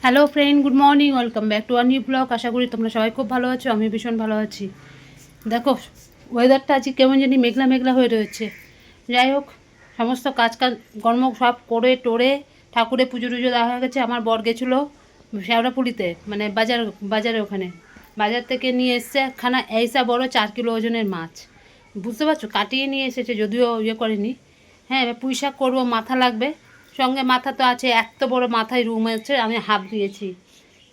Hello friend, good morning, welcome back to our new blog. আশা করি তোমরা সবাই খুব ভালো আছো, আমি ভীষণ ভালো আছি। দেখো, ওয়েদারটা আজকে কেমন জানি মেঘলা মেঘলা হয়ে রয়েছে। যাই হোক, সমস্ত কাজ কর্ম সব করে টোরে ঠাকুরে পুজো টুজো দেওয়া হয়ে গেছে। আমার বর গেছিলো শ্যাওড়াপুলিতে, মানে বাজারে ওখানে বাজার থেকে নিয়ে এসছে একখানা এইসা বড় 4 কিলো ওজনের মাছ। বুঝতে পারছো, কাটিয়ে নিয়ে এসেছে, যদিও ইয়ে করেনি। হ্যাঁ, এবার পুঁই শাক করবো, মাথা লাগবে, সঙ্গে মাথা তো আছে, এত বড় মাথায় রুম আছে, আমি হাফ দিয়েছি।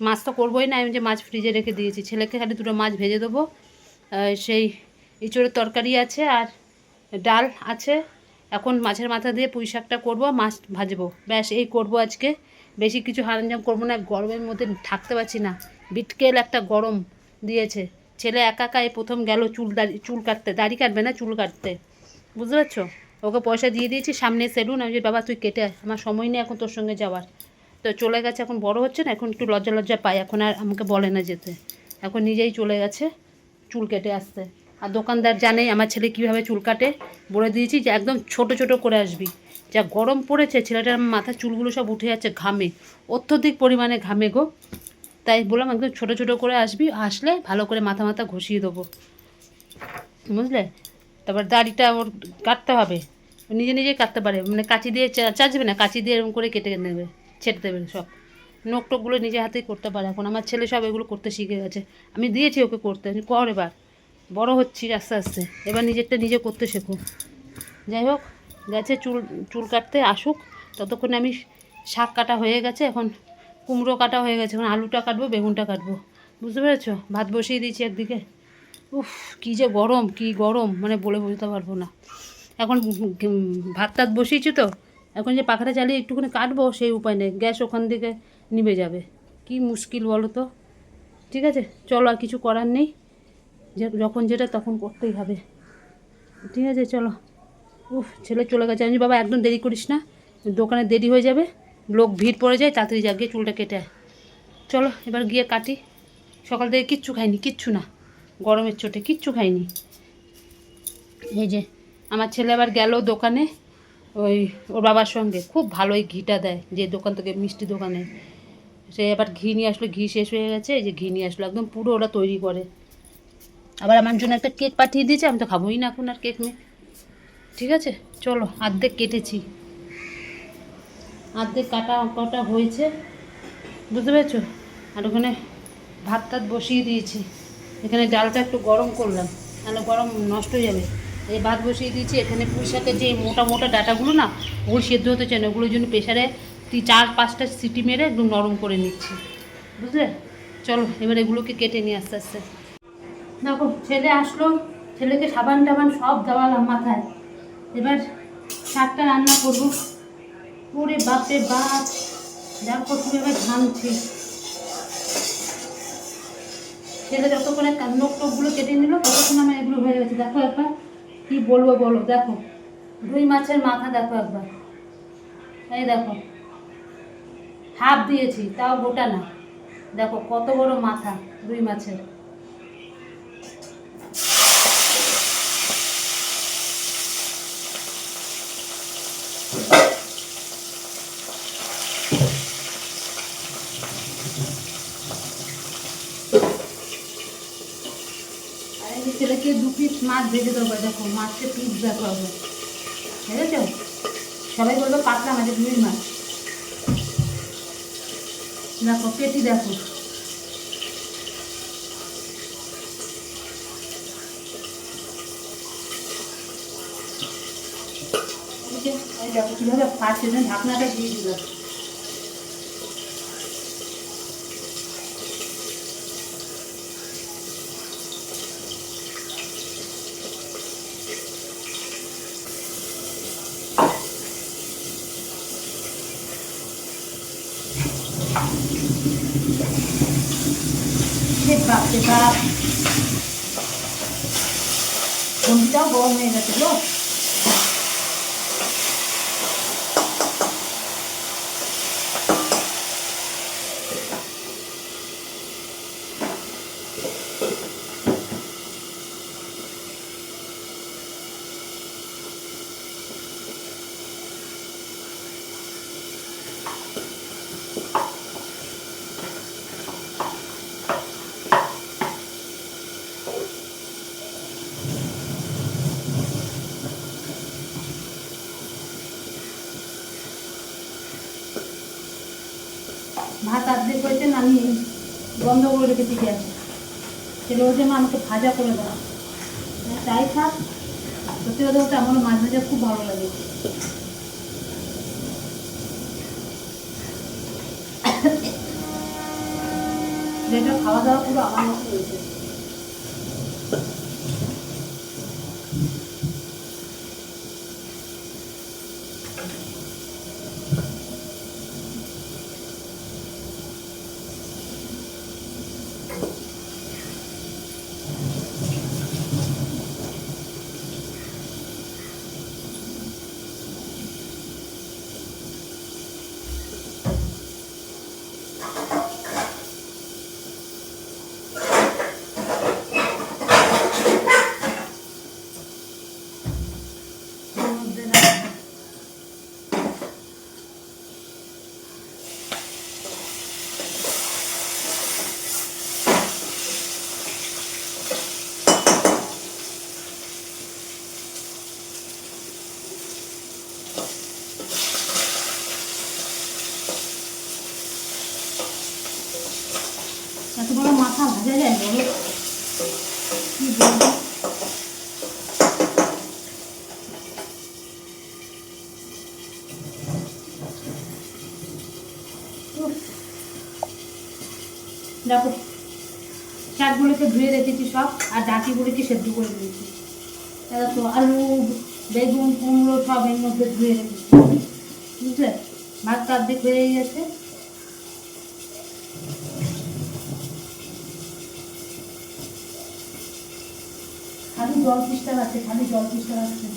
মাছ তো করবোই না, আমি যে মাছ ফ্রিজে রেখে দিয়েছি, ছেলেকে খালি 2টো মাছ ভেজে দেবো। সেই ইঁচড়ের তরকারি আছে আর ডাল আছে। এখন মাছের মাথা দিয়ে পুঁই শাকটা করবো, মাছ ভাজবো, ব্যাস এই করব আজকে। বেশি কিছু হারাঞ্জাম করবো না, গরমের মধ্যে থাকতে পারছি না। বিটকেল একটা গরম দিয়েছে। ছেলে একা একা এই প্রথম গেল চুল কাটতে, দাড়ি কাটবে না, চুল কাটতে, বুঝতে পারছো। ওকে পয়সা দিয়ে দিয়েছি, সামনে সেলুন। আমি যে বাবা তুই কেটে আয়, আমার সময় নেই এখন তোর সঙ্গে যাওয়ার। তো চলে গেছে, এখন বড় হচ্ছে না, এখন একটু লজ্জা লজ্জা পায়, এখন আর আমাকে বলে না যেতে, এখন নিজেই চলে গেছে চুল কেটে আসতে। আর দোকানদার জানেই আমার ছেলে কীভাবে চুল কাটে, বলে দিয়েছি যে একদম ছোট ছোট করে আসবি। যা গরম পড়েছে, ছেলেটার মাথার চুলগুলো সব উঠে যাচ্ছে ঘামে, অত্যধিক পরিমাণে ঘামে গো। তাই বললাম একদম ছোট ছোট করে আসবি, আসলে ভালো করে মাথা মাথা ঘষিয়ে দেবো, বুঝলে। তারপর দাড়িটা ওর কাটতে হবে, নিজে নিজেই কাটতে পারে, মানে কাঁচি দিয়ে চাচবে না, কাঁচি দিয়ে এরকম করে কেটে নেবে, ছেটে দেবে সব। নখ টকগুলো নিজে হাতেই করতে পারে এখন আমার ছেলে, সব এগুলো করতে শিখে গেছে। আমি দিয়েছি ওকে করতে, কর এবার, বড় হচ্ছি আস্তে আস্তে, এবার নিজেরটা নিজে করতে শেখো। যাই হোক, গেছে চুল চুল কাটতে, আসুক ততক্ষণে আমি শাক কাটা হয়ে গেছে, এখন কুমড়ো কাটা হয়ে গেছে, এখন আলুটা কাটবো, বেগুনটা কাটবো, বুঝতে পেরেছো। ভাত বসিয়ে দিয়েছি একদিকে। উফ, কী যে গরম, কী গরম, মানে বলে বোঝাতে পারবো না। এখন ভাত টাত বসিয়েছি তো, এখন যে পাখাটা চালিয়ে একটুখানি কাটবো সেই উপায় নেই, গ্যাস ওখান থেকে নিভে যাবে, কি মুশকিল বলো তো। ঠিক আছে, চলো, আর কিছু করার নেই, যে যখন যেটা তখন করতেই হবে। ঠিক আছে, চলো। উফ, ছেলে চলে গেছে, আমি বাবা একদম দেরি করিস না, দোকানে দেরি হয়ে যাবে, লোক ভিড় পড়ে যায়, তাড়াতাড়ি যা গিয়ে চুলটা কেটে আয়। চলো এবার গিয়ে কাটি। সকাল থেকে কিচ্ছু খাইনি, কিচ্ছু না, গরমের চোটে কিচ্ছু খাইনি। এই যে আমার ছেলে আবার গেল দোকানে, ওই ওর বাবার সঙ্গে, খুব ভালোই ঘিটা দেয় যে দোকান থেকে, মিষ্টি দোকানে। সে আবার ঘি নিয়ে আসলো, ঘি শেষ হয়ে গেছে, এই যে ঘি নিয়ে আসলো, একদম পুরো ওরা তৈরি করে। আবার আমার জন্য একটা কেক পাঠিয়ে দিয়েছে, আমি তো খাবোই না এখন আর কেক মেয়ে। ঠিক আছে, চলো, অর্ধেক কেটেছি, অর্ধেক কাটা কাটা হয়েছে, বুঝতে পেরেছো। আর ওখানে ভাত টাত বসিয়ে দিয়েছি, এখানে ডালটা একটু গরম করলাম, নাহলে গরম নষ্ট হয়ে যাবে। এই ভাত বসিয়ে দিয়েছি, এখানে পুঁই শাকের যে মোটা মোটা ডাটাগুলো না, ওগুলো সেদ্ধ হতে চায় না, ওগুলোর জন্য প্রেশারে 4-5টা সিটি মেরে একদম নরম করে নিচ্ছি, বুঝলে। চলো এবার এগুলোকে কেটে নিই আস্তে আস্তে। দেখো ছেলে আসলো, ছেলেকে সাবান টাবান সব দেওয়ালাম মাথায়, এবার শাকটা রান্না করবো। ওরে বাপরে বাপ, দেখো কীভাবে ঘামছি। ছেলে যতক্ষণে নখ টকগুলো কেটে নিল, ততক্ষণ আমার এগুলো হয়ে গেছে। দেখো একবার, কী বলবো বলো, দেখো রুই মাছের মাথা, দেখো একবার, এই দেখো, হাফ দিয়েছি তাও গোটা না, দেখো কত বড় মাথা রুই মাছের। আর এই যে ছেলেকে 2 পিস মাছ ভেজে দেবো, দেখো মাছের পিস দেখো হবে, বুঝেছ। সবাই বলবো পাতলা মাছের রুই মাছ, দেখো পেটি দেখো। এই দেখো কীভাবে ফাটছে, ঢাকনাটা দিয়ে দিল। বাপরে বাপ, ঘন্টাও গরম হয়ে গেছে গো। ভাত অর্ধেক হয়েছে, আমি বন্ধ করে রেখেছি গ্যাস। ছেলে বলছে মা আমাকে ভাজা করে দাও, তাই থাক। সত্যি কথা বলতে আমার মাছ ভাজা খুব ভালো লাগে। যেটা খাওয়া দাওয়া পুরো আমার মতো হয়েছে। এত বড় মাথা ভাজা যায় বলো, কি বলবো। দেখো শাকগুলোকে ধুয়ে রেখেছি সব, আর ডাঁটিগুলোকে সেদ্ধ করে দিয়েছি। দেখো আলু, বেগুন, কুমড়ো সব এর মধ্যে ধুয়ে রেখেছি, বুঝলে। ভাত অর্ধেক হয়ে গেছে। খালি জল পিসটা আছে, খালি জল পিসটা আছে।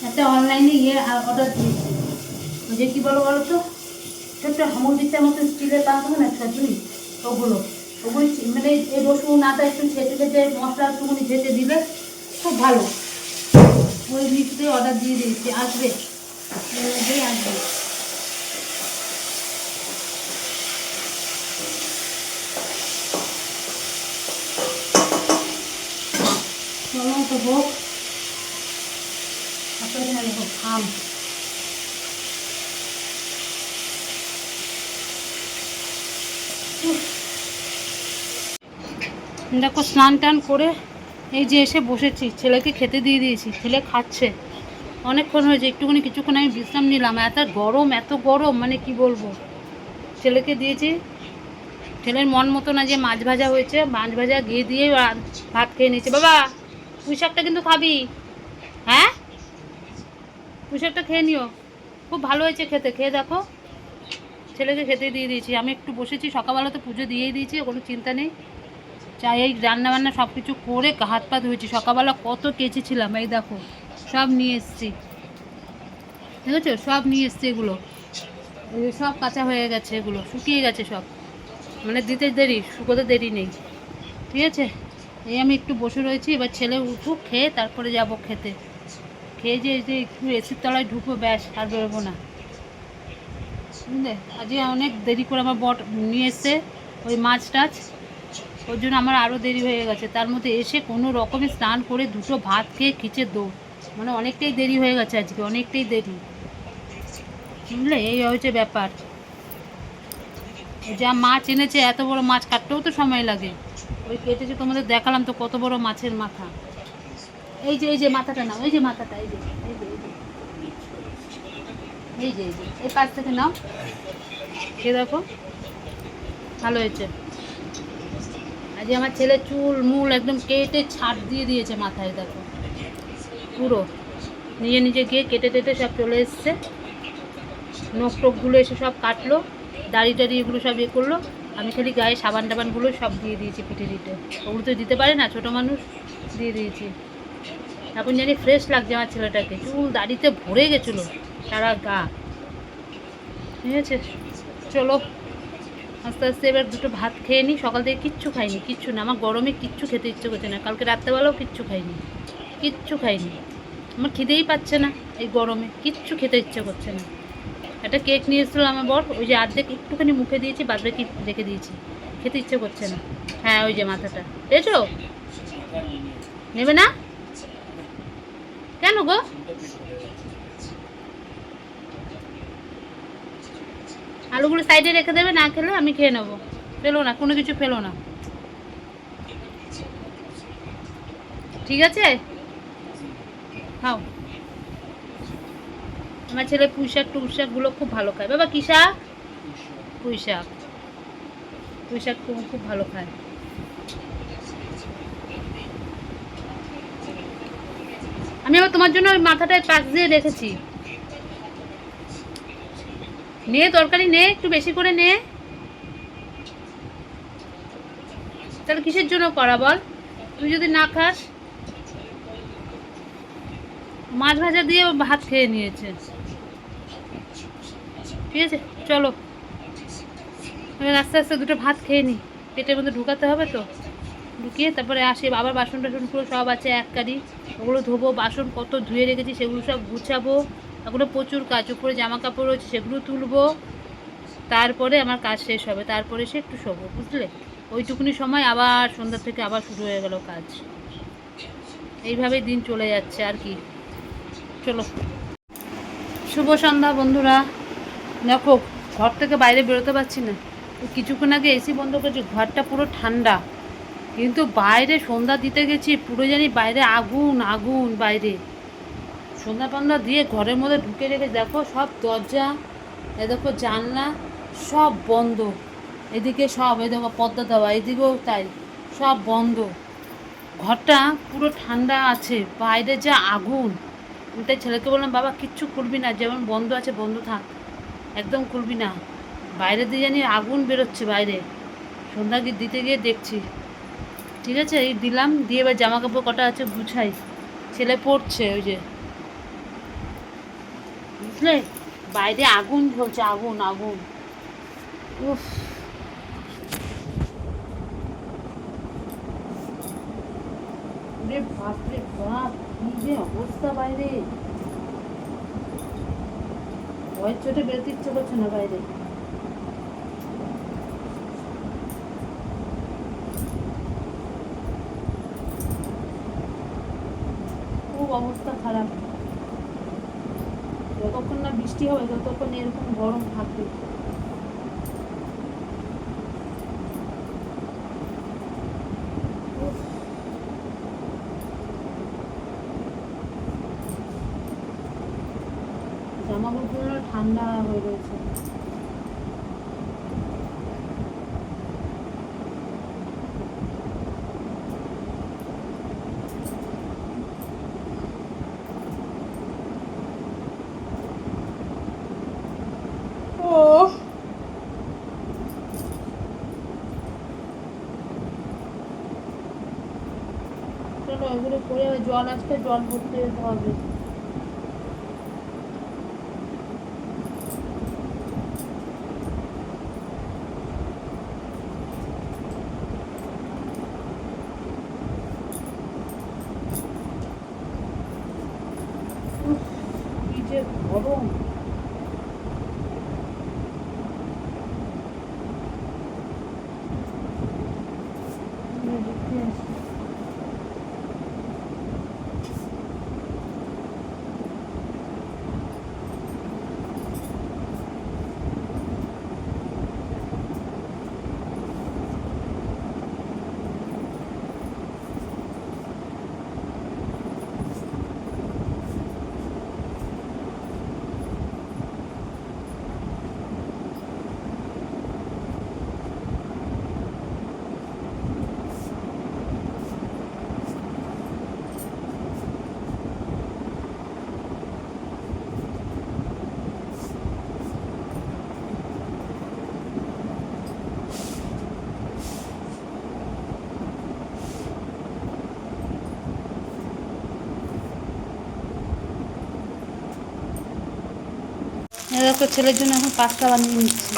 একটা অনলাইনে অর্ডার দিয়েছি, ওই যে কী বলো বলো তো, ছোট্ট হামুদিটার মতো স্টিলের পান থাকে না ছজুরি, ওগুলো মানে এই রসুন আদা একটু ছেঁচে ছেঁচে মশলা একটুখানি ছেঁচে দিলে খুব ভালো। ওই লিস্টে অর্ডার দিয়ে দিয়েছি, আসবে, আসবে। চলো তো হোক, খাম। দেখো স্নান টান করে এই যে এসে বসেছি, ছেলেকে খেতে দিয়ে দিয়েছি, ছেলে খাচ্ছে। অনেকক্ষণ হয়েছে, একটুখানি কিছুক্ষণ আমি বিশ্রাম নিলাম। এত গরম মানে কি বলবো। ছেলেকে দিয়েছি, ছেলের মন মতো না যে মাছ ভাজা হয়েছে, মাছ ভাজা ঘি দিয়ে ভাত খেয়ে নিয়েছে। বাবা পুঁই শাকটা কিন্তু খাবি, হ্যাঁ পুঁই শাকটা খেয়ে নিও, খুব ভালো হয়েছে খেতে, খেয়ে দেখো। ছেলেকে খেতে দিয়ে দিয়েছি, আমি একটু বসেছি। সকালবেলা তো পুজো দিয়েই দিয়েছি, কোনো চিন্তা নেই। চাই এই রান্নাবান্না সব কিছু করে হাত পা ধুয়েছি। সকালবেলা কত কেচেছিলাম, এই দেখো সব নিয়ে এসছি, দেখেছো সব নিয়ে এসছি। এগুলো সব কাঁচা হয়ে গেছে, এগুলো শুকিয়ে গেছে সব, মানে দিতে দেরি, শুকোতে দেরি নেই, ঠিক আছে। এই আমি একটু বসে রয়েছি, এবার ছেলে উঠুক, খেয়ে তারপরে যাব খেতে। খেয়ে যে একটু এসির তলায় ঢুকবো, ব্যাস, আর বেরোবো না, বুঝলে। আজকে অনেক দেরি করে আমার বট নিয়ে এসছে ওই মাছ টাছ, ওর জন্য আমার আরও দেরি হয়ে গেছে। তার মধ্যে এসে কোনো রকমে স্নান করে দুটো ভাত খেয়ে খিচে দৌড়, মানে অনেকটাই দেরি হয়ে গেছে আজকে, অনেকটাই দেরি, বুঝলে। এই হয়েছে ব্যাপার। যা মাছ এনেছে, এত বড় মাছ কাটতেও তো সময় লাগে। ওই কেটেছে, তোমাদের দেখালাম তো কত বড় মাছের মাথা। এই যে মাথাটা নাও, এই যে মাথাটা, এই যে এই পাশ থেকে নাও, খেয়ে দেখো, ভালো হয়েছে। আজ আমার ছেলে চুল মূল একদম কেটে ছাট দিয়ে দিয়েছে মাথায়, দেখো পুরো নিজে নিজে গিয়ে কেটে টেটে সব চলে এসছে। নখ টোকগুলো এসে সব কাটলো, দাড়ি টাড়ি এগুলো সব ইয়ে করলো। আমি খালি গায়ে সাবান টাবানগুলো সব দিয়ে দিয়েছি পিঠে দিতে, ওগুলো তো দিতে পারে না, ছোটো মানুষ, দিয়ে দিয়েছি। এখন জানি ফ্রেশ লাগছে আমার ছেলেটাকে, চুল দাড়িতে ভরে গেছিলো সারা গা। ঠিক আছে, চলো আস্তে আস্তে এবার দুটো ভাত খেয়ে নিই। সকাল থেকে কিচ্ছু খাইনি, কিচ্ছু না, আমার গরমে কিচ্ছু খেতে ইচ্ছে করছে না। কালকে রাত্রেবেলাও কিচ্ছু খাইনি, কিচ্ছু খাইনি, আমার খিদেই পাচ্ছে না। এই গরমে কিচ্ছু খেতে ইচ্ছে করছে না। একটা কেক নিয়ে এসেছিলো আমার বর, ওই যে অর্ধেক একটুখানি মুখে দিয়েছি, বাদ বাকি রেখে দিয়েছি, খেতে ইচ্ছে করছে না। হ্যাঁ ওই যে মাথাটা পেয়েছো, নেবে না কেন গো? আলুগুলো সাইডে রেখে দেবে, না খেলে আমি খেয়ে নেবো। ফেলো না, কোনো কিছু ফেলো না, ঠিক আছে? খাও। আমার ছেলে পুঁই শাক টুই শাকগুলো খুব ভালো খায়। বাবা কী শাক? পুঁই শাক, পুঁই শাক খুব ভালো খায়। আমি আবার তোমার জন্য ওই মাথাটায় পাক দিয়ে রেখেছি। নে তরকারি নে, একটু বেশি করে নে। তাহলে কিসের জন্য করা বল? তুই যদি না খাস। মাছ ভাজা দিয়ে ভাত খেয়ে নিয়েছে। ঠিক আছে চলো, এবার আস্তে আস্তে দুটো ভাত খেয়ে নিই, পেটের মধ্যে ঢুকাতে হবে তো। ঢুকিয়ে তারপরে আসি, আবার বাসন টাসনগুলো সব আছে এক কারি, ওগুলো ধোবো। বাসন কত ধুয়ে রেখেছি সেগুলো সব গুছাবো। ওগুলো প্রচুর কাজ, উপরে জামা কাপড় রয়েছে সেগুলো তুলবো। তারপরে আমার কাজ শেষ হবে, তারপরে সে একটু শোবো, বুঝলে? ওইটুকুনি সময় আবার সন্ধ্যা থেকে আবার শুরু হয়ে গেল কাজ। এইভাবেই দিন চলে যাচ্ছে আর কি। চলো, শুভ সন্ধ্যা বন্ধুরা। দেখো ঘর থেকে বাইরে বেরোতে পারছি না, কিছুক্ষণ আগে এসি বন্ধ করেছি, ঘরটা পুরো ঠান্ডা, কিন্তু বাইরে সন্ধ্যা দিতে গেছি পুরো জানি বাইরে আগুন আগুন। বাইরে সন্ধ্যা টন্ধা দিয়ে ঘরের মধ্যে ঢুকে রেখে দেখো সব দরজা, এ দেখো জানলা সব বন্ধ, এদিকে সব এ দেখো পর্দা দেওয়া, এদিকেও তাই, সব বন্ধ। ঘরটা পুরো ঠান্ডা আছে, বাইরে যা আগুন। আমি তাই ছেলেকে বললাম, বাবা কিচ্ছু খুলবি না, যেমন বন্ধ আছে বন্ধ থাক, একদম খুলবি না। বাইরে দিয়ে জানি আগুন বেরোচ্ছে বাইরে, সন্ধ্যা দিতে গিয়ে দেখছি। ঠিক আছে, এই দিলাম, দিয়ে এবার জামা কাপড় কটা আছে গুছাই, ছেলে পড়ছে ওই যে, বুঝলে? বাইরে আগুন জ্বলছে, আগুন আগুন। উফ, রে বাপ রে বাপ, কি যে অবস্থা বাইরে, ভয়ের চোটে বেরোতে ইচ্ছে করছে না বাইরে। খুব অবস্থা খারাপ, যতক্ষণ না বৃষ্টি হবে ততক্ষণ এরকম গরম থাকবে। জামা কাপড়গুলো ঠান্ডা হয়ে রয়েছে। চলো এগুলো করে জল আসতে, জল ভরতে যেতে হবে। কি যে গরম, দেখো ছেলের জন্য এখন পাস্তা বানিয়ে নিচ্ছি।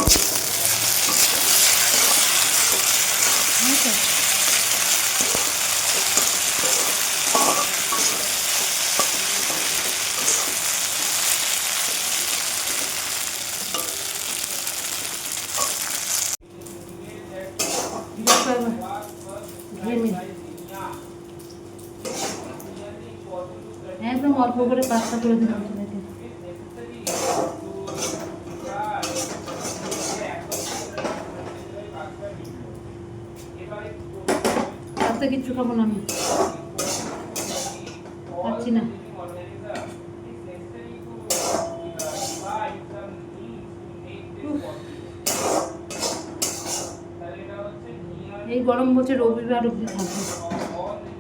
একদম অল্প করে পাস্তা করে দিলাম ছেলেকে। পাস্তা কিচ্ছু খাবো না আমি, খাচ্ছি না। এই গরম বলছে রবিবার অবধি থাকবে,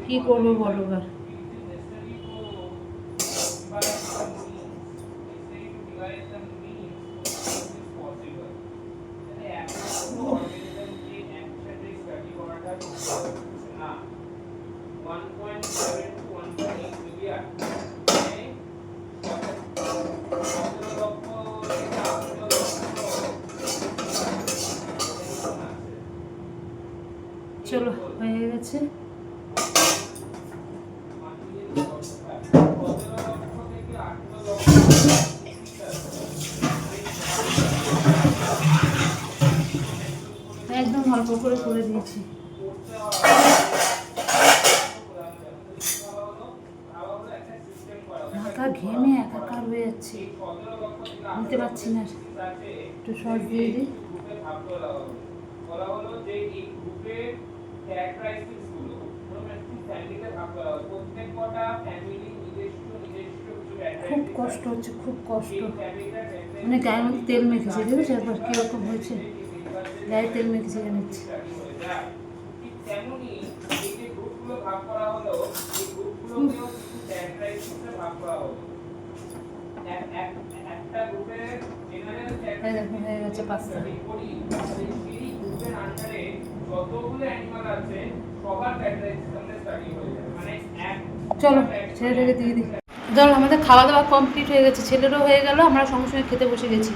কি করবো বলো এবার। চলো হয়ে গেছে। একদম অল্প করে দিয়েছি। মাথা ঘেমে একাকার হয়ে যাচ্ছে, নিতে পারছি না। একটু সস দিয়ে দিই। খুব কষ্ট হচ্ছে, খুব কষ্ট। মানে গায়ের মধ্যে তেল মেখেছে, দেখেছো একবার কীরকম হয়েছে, গায়ে তেল মেখেছে জানিচ্ছে। হয়ে গেছে পাস্তা। চলো ছেলেটাকে দিয়ে দিই। চলো আমাদের খাওয়া দাওয়া কমপ্লিট হয়ে গেছে, ছেলেরও হয়ে গেল, আমরা সঙ্গে সঙ্গে খেতে বসে গেছি।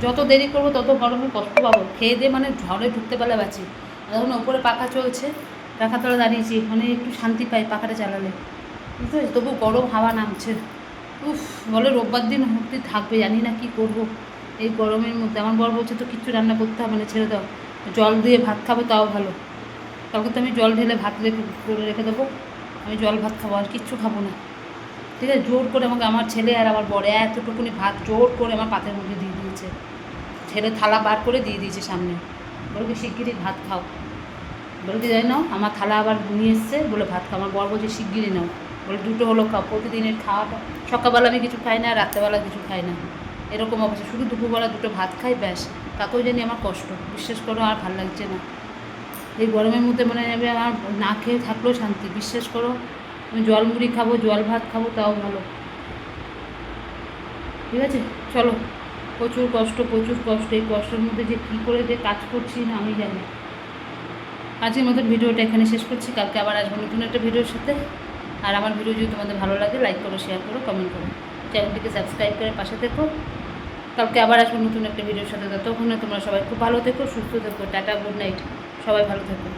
যত দেরি করবো তত গরমে কষ্ট পাবো, খেয়ে দিয়ে মানে ঝড়ে ঢুকতে পারলে বাঁচি। এখন ওপরে পাখা চলছে, পাখা তলে দাঁড়িয়েছি, মানে একটু শান্তি পাই পাখাটা চালালে, বুঝতে পারছি। তবু গরম হাওয়া নামছে। উফ, বলে রোববার দিন অবধি থাকবে, জানি না কি করব এই গরমের মধ্যে। আমার বর বলছে তো কিচ্ছু রান্না করতে হবে না, ছেড়ে দাও, জল দিয়ে ভাত খাবে তাও ভালো। কালকে তো আমি জল ঢেলে ভাত করে রেখে দেবো, আমি জল ভাত খাবো, আর কিচ্ছু খাবো না, ঠিক আছে। জোর করে আমাকে আমার ছেলে আর আমার বড় এতটুকুনি ভাত জোর করে আমার পাতের মধ্যে দিয়ে দিয়েছে। ছেলে থালা বার করে দিয়ে দিয়েছে সামনে, বলে কি শিগগিরই ভাত খাও। বলে কি জানি নাও, আমার থালা আবার নিয়ে এসছে, বলে ভাত খাও। আমার বর বলছে শিগগিরই নাও, বলে দুটো হলো খাও। প্রতিদিনের খাওয়াটা সকালবেলা আমি কিছু খাই না, রাত্রেবেলা কিছু খাই না, এরকম অবস্থা। শুধু দুপুরবেলা দুটো ভাত খাই, ব্যাস। তাতেও জানি আমার কষ্ট, বিশ্বাস করো আর ভালো লাগছে না এই গরমের মধ্যে। মানে আমার না খেয়ে থাকলেও শান্তি, বিশ্বাস করো। আমি জল মুড়ি খাবো, জল ভাত খাবো, তাও ভালো, ঠিক আছে। চলো, প্রচুর কষ্ট, প্রচুর কষ্ট। এই কষ্টের মধ্যে যে কী করে যে কাজ করছি না আমি জানি। আজকের মতন ভিডিওটা এখানে শেষ করছি, কালকে আবার আসবো নতুন একটা ভিডিওর সাথে। আর আমার ভিডিও যদি তোমাদের ভালো লাগে লাইক করো, শেয়ার করো, কমেন্ট করো, চ্যানেলটিকে সাবস্ক্রাইব করে পাশে থেকো। কালকে আবার আসবো নতুন একটা ভিডিওর সাথে। ততক্ষণে তোমরা সবাই খুব ভালো থেকো, সুস্থ থেকো। টাটা, গুড নাইট, সবাই ভালো থেকো।